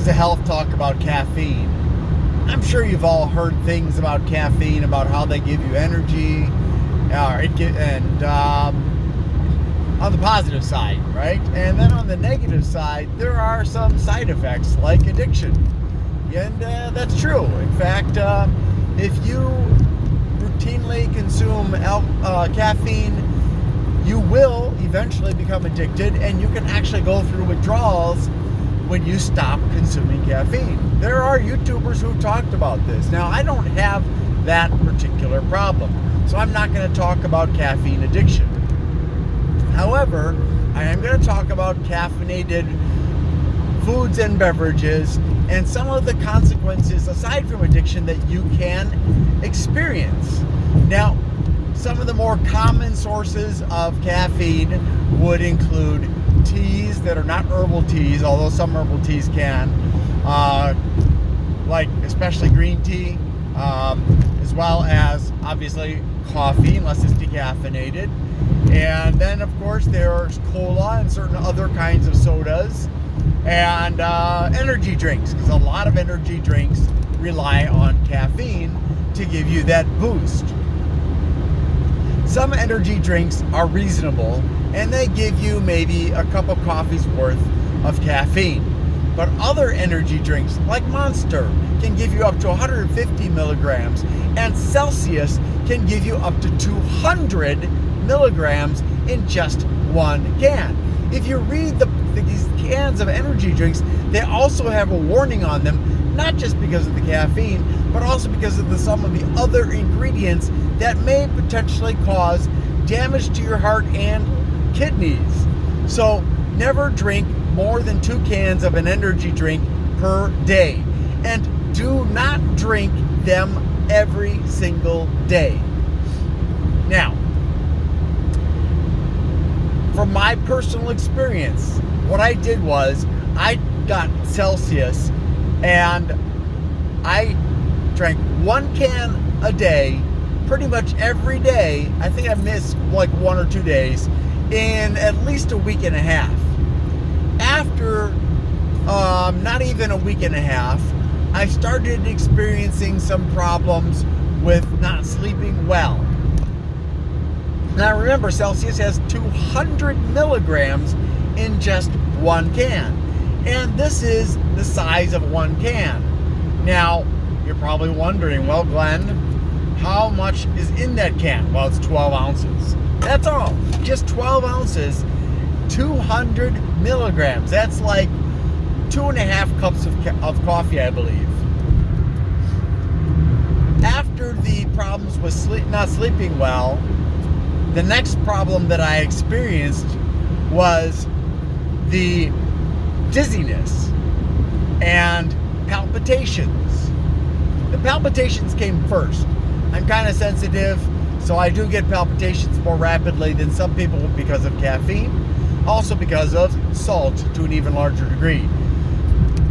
is a health talk about caffeine. I'm sure you've all heard things about caffeine, about how they give you energy, on the positive side, right? And then on the negative side, there are some side effects like addiction. And that's true. In fact, if you routinely consume caffeine, you will eventually become addicted, and you can actually go through withdrawals when you stop consuming caffeine. There are YouTubers who talked about this. Now, I don't have that particular problem, so I'm not going to talk about caffeine addiction. However, I am going to talk about caffeinated foods and beverages and some of the consequences aside from addiction that you can experience. Now, some of the more common sources of caffeine would include teas that are not herbal teas, although some herbal teas can, like especially green tea, as well as obviously coffee, unless it's decaffeinated. And then, of course, there's cola and certain other kinds of sodas and energy drinks, because a lot of energy drinks rely on caffeine to give you that boost. Some energy drinks are reasonable, and they give you maybe a cup of coffee's worth of caffeine. But other energy drinks, like Monster, can give you up to 150 milligrams, and Celsius can give you up to 200 milligrams in just one can. If you read these cans of energy drinks, they also have a warning on them, not just because of the caffeine, but also because of some of the other ingredients that may potentially cause damage to your heart and kidneys. So never drink more than 2 cans of an energy drink per day, and do not drink them every single day. Now, from my personal experience, what I did was I got Celsius and I drank 1 can a day pretty much every day. I think I missed like 1 or 2 days in at least a week and a half. After not even a week and a half, I started experiencing some problems with not sleeping well. Now remember, Celsius has 200 milligrams in just 1 can. And this is the size of 1 can. Now, you're probably wondering, well, Glenn, how much is in that can? Well, it's 12 ounces. That's all. Just 12 ounces, 200 milligrams. That's like 2.5 cups of coffee, I believe. After the problems with not sleeping well, the next problem that I experienced was the dizziness and palpitations. The palpitations came first. I'm kind of sensitive, so I do get palpitations more rapidly than some people because of caffeine, also because of salt to an even larger degree.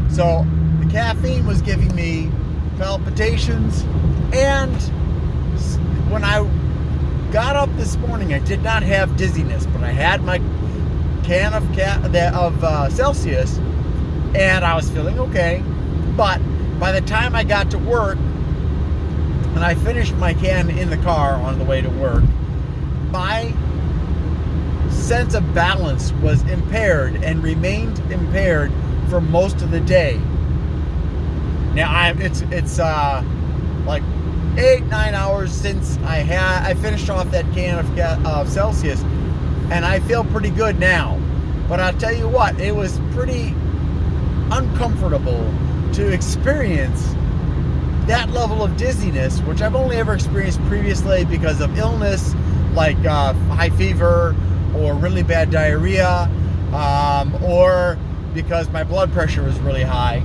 So the caffeine was giving me palpitations, and when I got up this morning, I did not have dizziness, but I had my can of Celsius, and I was feeling okay. But by the time I got to work, and I finished my can in the car on the way to work, my sense of balance was impaired and remained impaired for most of the day. Now it's like 8-9 hours since I finished off that can of Celsius, and I feel pretty good now. But I'll tell you what, it was pretty uncomfortable to experience that level of dizziness, which I've only ever experienced previously because of illness, like high fever or really bad diarrhea, or because my blood pressure was really high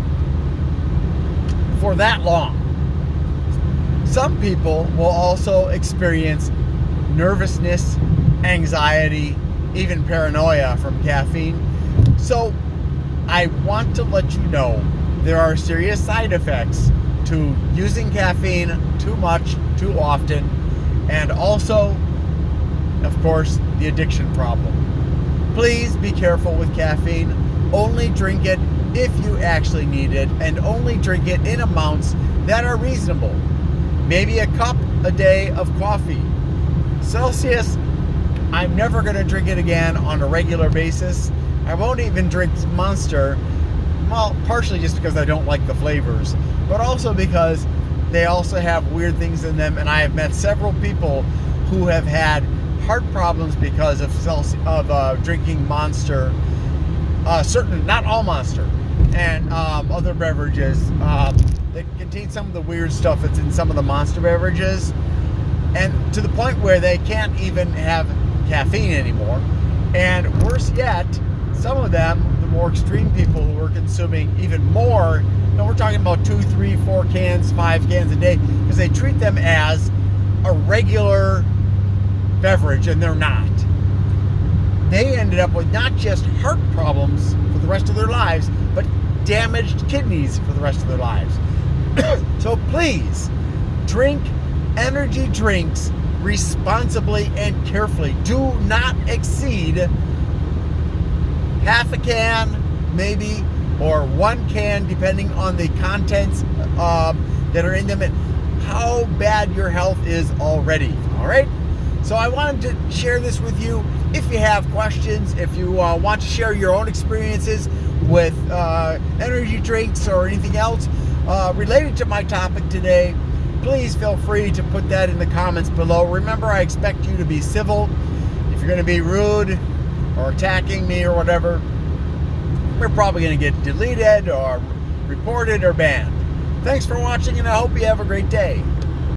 for that long. Some people will also experience nervousness, anxiety, even paranoia from caffeine. So I want to let you know there are serious side effects to using caffeine too much, too often, and also, of course, the addiction problem. Please be careful with caffeine. Only drink it if you actually need it, and only drink it in amounts that are reasonable. Maybe a cup a day of coffee. Celsius, I'm never going to drink it again on a regular basis. I won't even drink Monster, well, partially just because I don't like the flavors, but also because they also have weird things in them, and I have met several people who have had heart problems because of drinking Monster, not all Monster, and other beverages that contain some of the weird stuff that's in some of the Monster beverages, and to the point where they can't even have caffeine anymore. And worse yet, some of them, the more extreme people who are consuming even more, we're talking about 2, 3, 4 cans, 5 cans a day, because they treat them as a regular beverage, and they're not. They ended up with not just heart problems for the rest of their lives, but damaged kidneys for the rest of their lives. So please, drink energy drinks responsibly and carefully. Do not exceed half a can, maybe, or 1 can, depending on the contents that are in them and how bad your health is already. All right? So I wanted to share this with you. If you have questions, if you want to share your own experiences with energy drinks or anything else related to my topic today, please feel free to put that in the comments below. Remember, I expect you to be civil. If you're going to be rude or attacking me or whatever, we're probably going to get deleted or reported or banned. Thanks for watching, and I hope you have a great day.